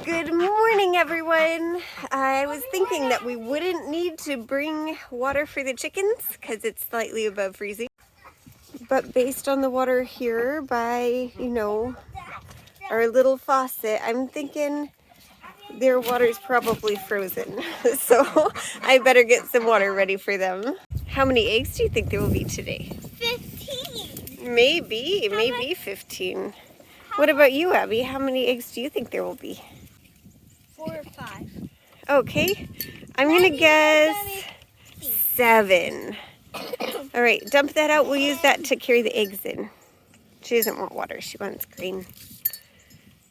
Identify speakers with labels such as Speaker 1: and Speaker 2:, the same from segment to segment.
Speaker 1: Good morning, everyone. I was thinking that we wouldn't need to bring water for the chickens because it's slightly above freezing. But based on the water here by, our little faucet, I'm thinking their water's probably frozen. So I better get some water ready for them. How many eggs do you think there will be today?
Speaker 2: 15.
Speaker 1: Maybe 15. What about you, Abby? How many eggs do you think there will be?
Speaker 2: 4 or 5.
Speaker 1: Okay, I'm gonna guess 7. All right, dump that out. We'll use that to carry the eggs in. She doesn't want water, she wants green.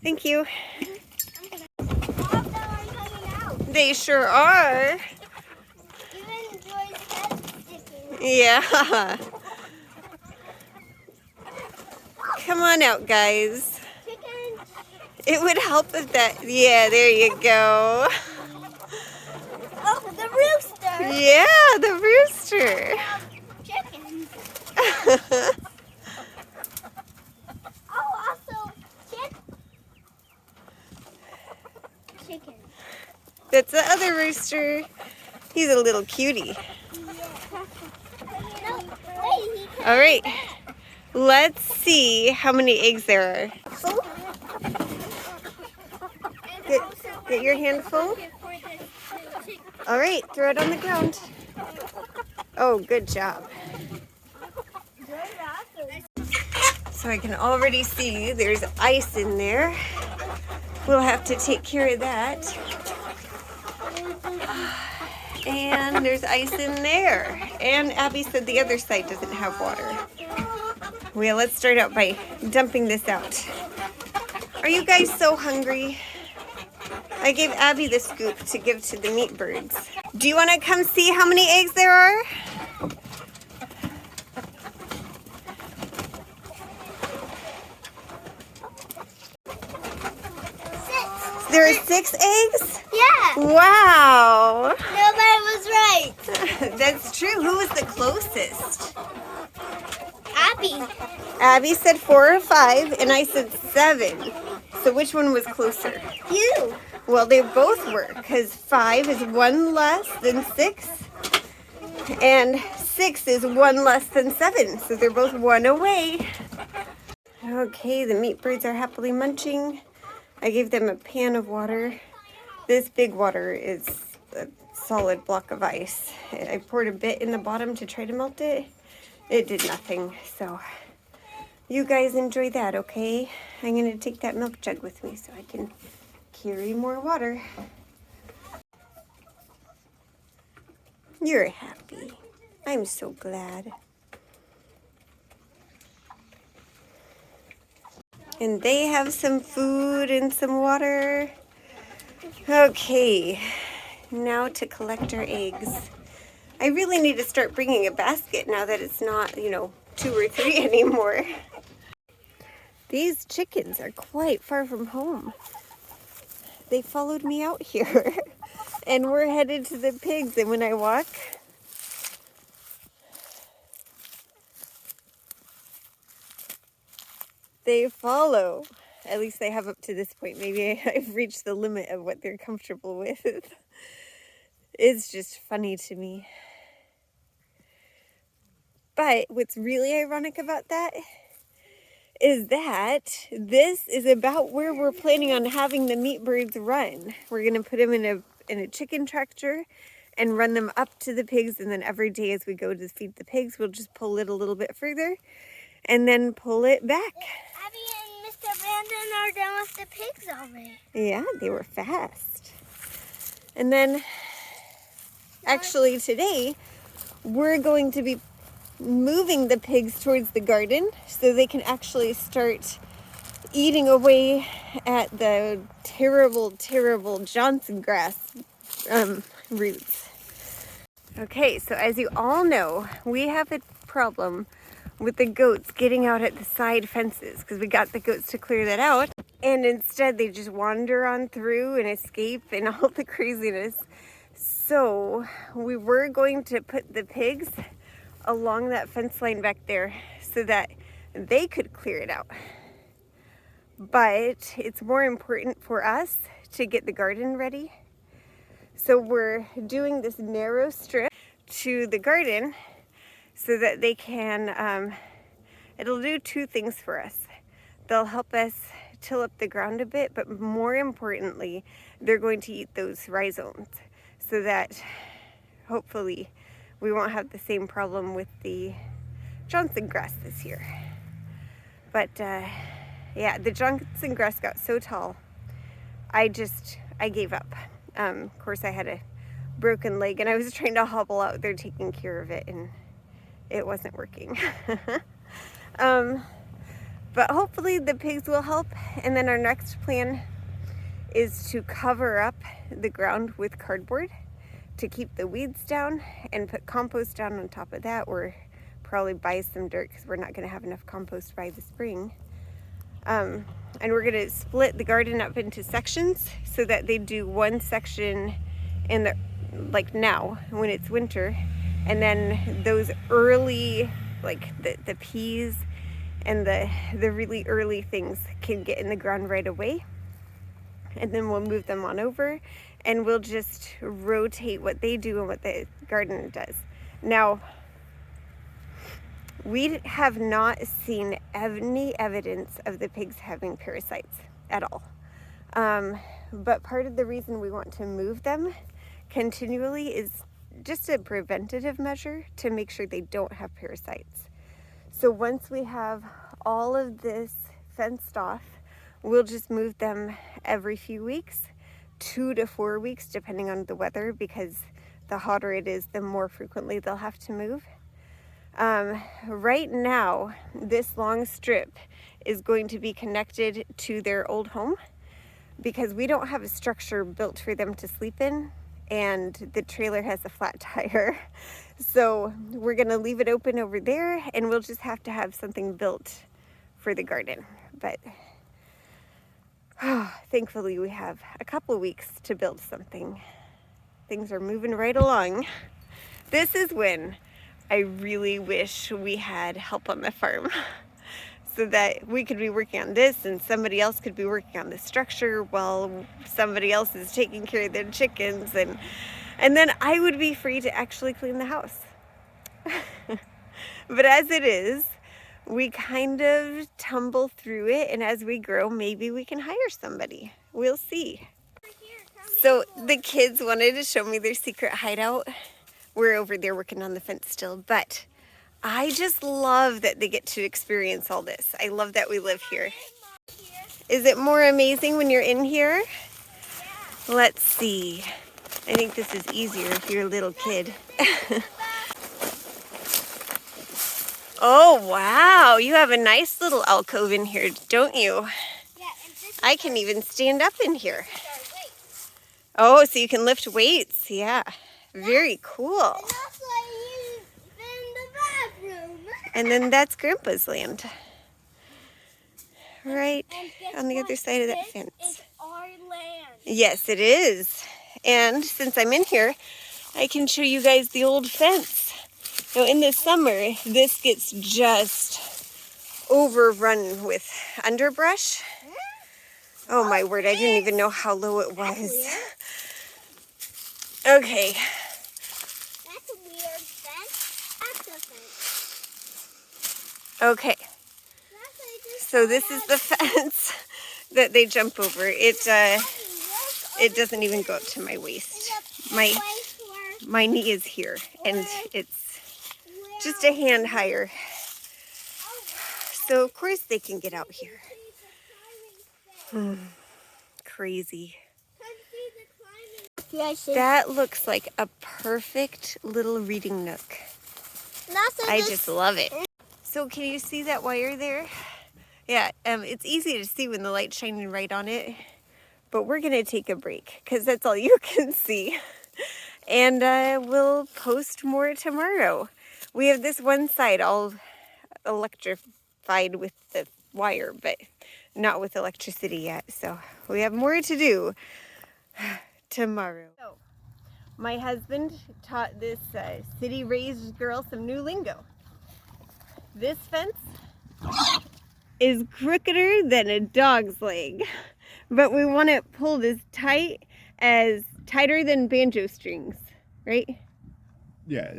Speaker 1: Thank you. They sure are.
Speaker 2: Even Joy's head sticking.
Speaker 1: Yeah. Come on out, guys.
Speaker 2: Chicken.
Speaker 1: It would help if that, yeah, there you go.
Speaker 2: Oh, the rooster.
Speaker 1: Yeah, the rooster.
Speaker 2: Chicken. Oh, also chicken.
Speaker 1: That's the other rooster. He's a little cutie.
Speaker 2: No, wait,
Speaker 1: All right, let's see how many eggs there are. Get your handful. All right, throw it on the ground. Oh, good job. So I can already see there's ice in there. We'll have to take care of that. And there's ice in there. And Abby said the other side doesn't have water. Well, let's start out by dumping this out. Are you guys so hungry? I gave Abby the scoop to give to the meat birds. Do you want to come see how many eggs there are? There are 6 eggs?
Speaker 2: Yeah.
Speaker 1: Wow.
Speaker 2: Nobody was right.
Speaker 1: That's true. Who was the closest?
Speaker 2: Abby.
Speaker 1: Abby said 4 or 5, and I said 7. So which one was closer?
Speaker 2: You.
Speaker 1: Well, they both were, because 5 is 1 less than 6, and 6 is 1 less than 7. So they're both 1 away. Okay, the meat birds are happily munching. I gave them a pan of water. This big water is a solid block of ice. I poured a bit in the bottom to try to melt it. It did nothing, so you guys enjoy that, okay? I'm going to take that milk jug with me so I can carry more water. You're happy. I'm so glad. And they have some food and some water. Okay, now to collect our eggs. I really need to start bringing a basket now that it's not, 2 or 3 anymore. These chickens are quite far from home. They followed me out here and we're headed to the pigs, and when I walk, they follow. At least they have up to this point. Maybe I've reached the limit of what they're comfortable with. It's just funny to me. But what's really ironic about that is that this is about where we're planning on having the meat birds run. We're going to put them in a chicken tractor and run them up to the pigs, and then every day as we go to feed the pigs, we'll just pull it a little bit further and then pull it back.
Speaker 2: Abby and Mr. Brandon are done with the pigs already.
Speaker 1: Yeah, they were fast. And then actually today we're going to be moving the pigs towards the garden so they can actually start eating away at the terrible Johnson grass roots. Okay, so as you all know, we have a problem with the goats getting out at the side fences because we got the goats to clear that out, and instead they just wander on through and escape and all the craziness. So we were going to put the pigs along that fence line back there so that they could clear it out. But it's more important for us to get the garden ready. So we're doing this narrow strip to the garden so that they can, it'll do two things for us. They'll help us till up the ground a bit, but more importantly, they're going to eat those rhizomes so that hopefully we won't have the same problem with the Johnson grass this year. But yeah, the Johnson grass got so tall, I gave up. Of course, I had a broken leg and I was trying to hobble out there taking care of it, and it wasn't working. But hopefully the pigs will help. And then our next plan is to cover up the ground with cardboard to keep the weeds down and put compost down on top of that, or probably buy some dirt because we're not going to have enough compost by the spring. And we're going to split the garden up into sections so that they do one section in the, like now when it's winter, and then those early, like the peas and the really early things can get in the ground right away. And then we'll move them on over and we'll just rotate what they do and what the garden does. Now, we have not seen any evidence of the pigs having parasites at all. But part of the reason we want to move them continually is just a preventative measure to make sure they don't have parasites. So once we have all of this fenced off, we'll just move them every few weeks, 2 to 4 weeks, depending on the weather, because the hotter it is, the more frequently they'll have to move. Right now, this long strip is going to be connected to their old home because we don't have a structure built for them to sleep in, and the trailer has a flat tire. So we're gonna leave it open over there, and we'll just have to have something built for the garden. But thankfully we have a couple weeks to build something. Things are moving right along. This is when I really wish we had help on the farm so that we could be working on this and somebody else could be working on the structure while somebody else is taking care of their chickens, and then I would be free to actually clean the house. But as it is, we kind of tumble through it, and as we grow, maybe we can hire somebody. We'll see. So the kids wanted to show me their secret hideout. We're over there working on the fence still, but I just love that they get to experience all this. I love that we live here. Is it more amazing when you're in here? Yeah. Let's see. I think this is easier if you're a little kid. Oh, wow. You have a nice little alcove in here, don't you? Yeah, I can even stand up in here. Oh, so you can lift weights. Yeah. Very cool. And then that's Grandpa's land. Right on the other side of that fence.
Speaker 2: It's our land.
Speaker 1: Yes, it is. And since I'm in here, I can show you guys the old fence. Now in the summer, this gets just overrun with underbrush. Oh my word, I didn't even know how low it was. Okay.
Speaker 2: That's a weird fence. That's a fence.
Speaker 1: Okay. So this is the fence that they jump over. It doesn't even go up to my waist. My knee is here, and it's just a hand higher. So of course they can get out here. Crazy. That looks like a perfect little reading nook. I just love it. So can you see that wire there? Yeah, it's easy to see when the light's shining right on it, but we're gonna take a break because that's all you can see. And we'll post more tomorrow. We have this one side all electrified with the wire, but not with electricity yet. So we have more to do tomorrow. So my husband taught this city-raised girl some new lingo. This fence is crookeder than a dog's leg. but we want it pulled as tighter than banjo strings, right?
Speaker 3: Yeah,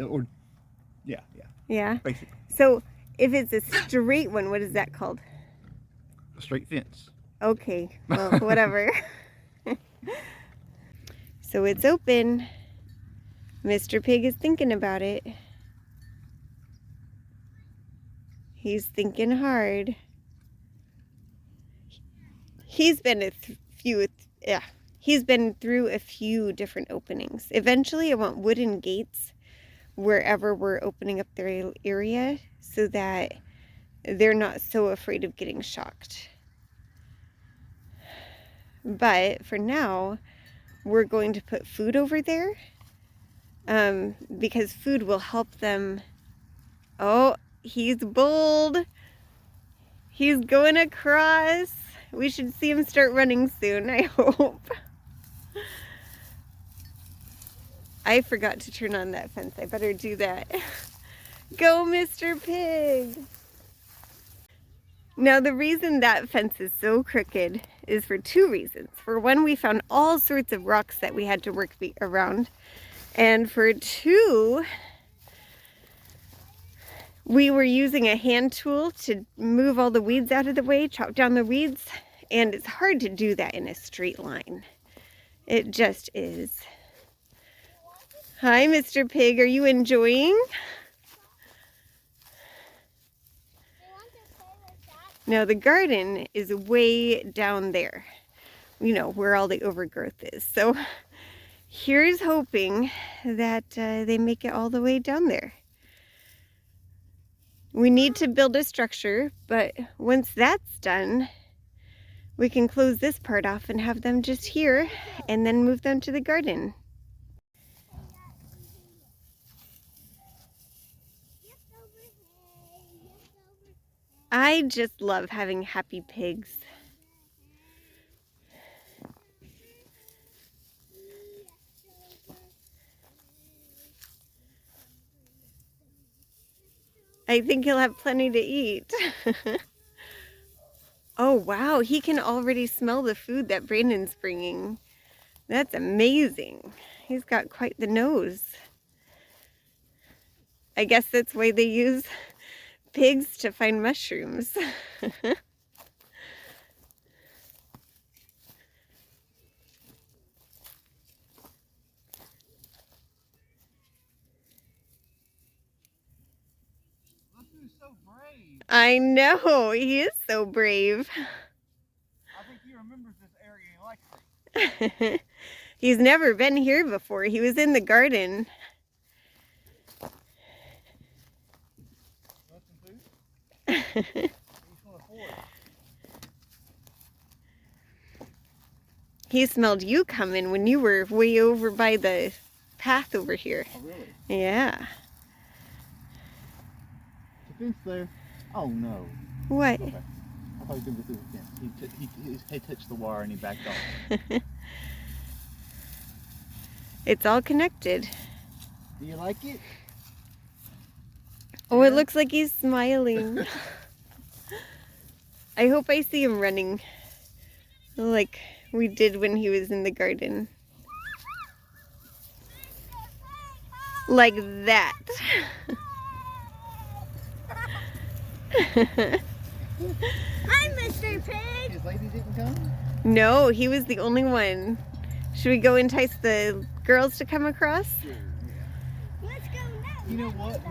Speaker 3: yeah.
Speaker 1: Yeah.
Speaker 3: Basically.
Speaker 1: So if it's a straight one, what is that called?
Speaker 3: A straight fence.
Speaker 1: Okay, well, whatever. So it's open. Mr. Pig is thinking about it. He's thinking hard. He's been through a few different openings. Eventually I want wooden gates wherever we're opening up their area so that they're not so afraid of getting shocked. But for now, we're going to put food over there because food will help them. Oh, he's bold. He's going across. We should see him start running soon, I hope. I forgot to turn on that fence. I better do that. Go, Mr. Pig. Now, the reason that fence is so crooked is for two reasons. For one, we found all sorts of rocks that we had to work around. And for two, we were using a hand tool to move all the weeds out of the way, chop down the weeds, and it's hard to do that in a straight line. It just is. Hi, Mr. Pig. Are you enjoying? Now, the garden is way down there, you know, where all the overgrowth is. So here's hoping that they make it all the way down there. We need to build a structure, but once that's done, we can close this part off and have them just here and then move them to the garden. I just love having happy pigs. I think he'll have plenty to eat. Oh, wow. He can already smell the food that Brandon's bringing. That's amazing. He's got quite the nose. I guess that's why they use pigs to find mushrooms.
Speaker 3: So brave.
Speaker 1: I know, he is so brave.
Speaker 3: I think he remembers this area and likes it.
Speaker 1: He's never been here before. He was in the garden.
Speaker 3: Want some food? He's gonna afford it.
Speaker 1: He smelled you coming when you were way over by the path over here.
Speaker 3: Oh, really?
Speaker 1: Yeah.
Speaker 3: The fence there? Oh, no.
Speaker 1: What?
Speaker 3: Okay. I thought he was going to go through the fence. He touched the wire and he backed off.
Speaker 1: It's all connected.
Speaker 3: Do you like it?
Speaker 1: Oh, it looks like he's smiling. I hope I see him running like we did when he was in the garden. Like that.
Speaker 2: Hi, Mr. Pig.
Speaker 3: His lady didn't come?
Speaker 1: No, he was the only one. Should we go entice the girls to come across?
Speaker 3: Sure, yeah.
Speaker 2: Let's go now.
Speaker 3: You know what?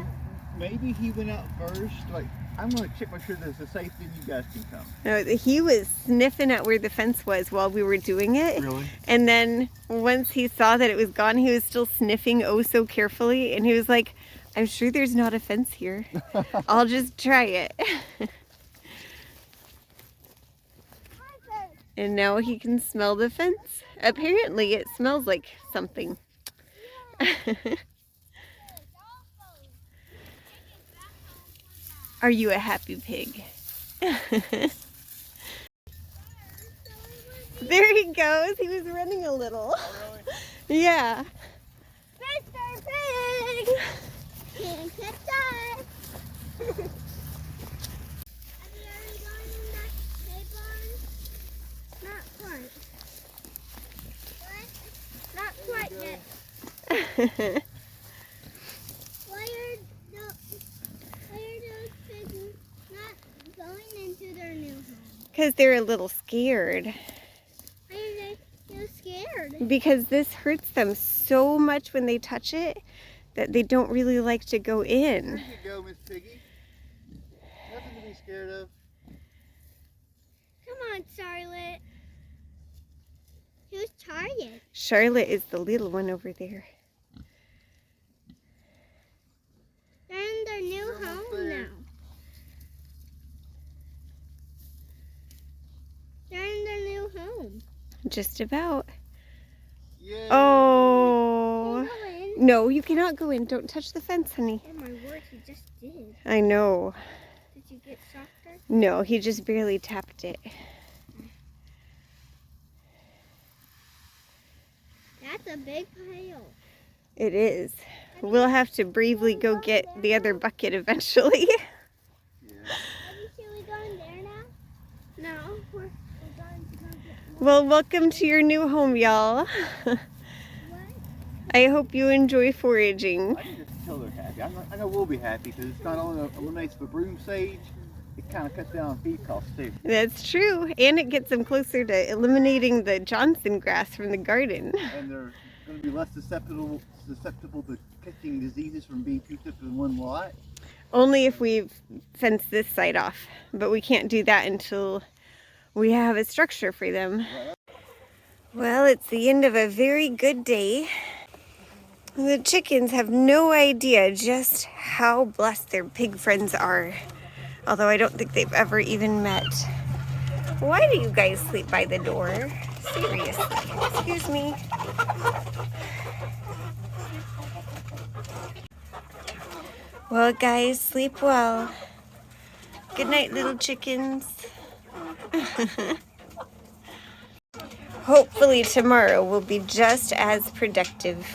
Speaker 3: Maybe he went out first. Like, I'm going to check make sure there's a safe then you guys can come.
Speaker 1: No, he was sniffing at where the fence was while we were doing it.
Speaker 3: Really?
Speaker 1: And then once he saw that it was gone, he was still sniffing oh so carefully. And he was like, I'm sure there's not a fence here. I'll just try it. And now he can smell the fence. Apparently it smells like something. Are you a happy pig? There he goes. He was running a little.
Speaker 3: Oh, really?
Speaker 1: Yeah.
Speaker 2: Mr. Pig. Can't catch us. Have you ever gone in that hay barn? Not quite. Why are those pigs not going into their new home?
Speaker 1: Because they're a little scared.
Speaker 2: Why are they so scared?
Speaker 1: Because this hurts them so much when they touch it that they don't really like to go in.
Speaker 3: There you go, Miss Piggy. Nothing to be scared of.
Speaker 2: Come on, Charlotte. Who's Charlotte?
Speaker 1: Charlotte is the little one over there.
Speaker 2: They're in their new
Speaker 3: They're almost
Speaker 2: home
Speaker 3: there.
Speaker 2: now. They're in their new home.
Speaker 1: Just about.
Speaker 3: Yay.
Speaker 1: Oh.
Speaker 2: Can you go in?
Speaker 1: No, you cannot go in. Don't touch the fence, honey.
Speaker 2: Oh my word, he just did.
Speaker 1: I know.
Speaker 2: Did you get softer?
Speaker 1: No, he just barely tapped it.
Speaker 2: That's a big pile.
Speaker 1: It is. We'll have to bravely go get the other bucket eventually.
Speaker 3: Yeah.
Speaker 2: Should we go in there now? No, we're going to go get
Speaker 1: Well, welcome to your new home, y'all.
Speaker 2: what?
Speaker 1: I hope you enjoy foraging.
Speaker 3: I can just tell they're happy. I know we'll be happy because it's not only eliminates the broom sage, it kind of cuts down on feed costs too.
Speaker 1: That's true. And it gets them closer to eliminating the Johnson grass from the garden.
Speaker 3: And they're going to be less susceptible to catching diseases from being cooped up in one lot.
Speaker 1: Only if we fence this side off. But we can't do that until we have a structure for them. Well, it's the end of a very good day. The chickens have no idea just how blessed their pig friends are. Although I don't think they've ever even met. Why do you guys sleep by the door? Seriously. Excuse me. Well, guys, sleep well. Good night, little chickens. Hopefully tomorrow will be just as productive.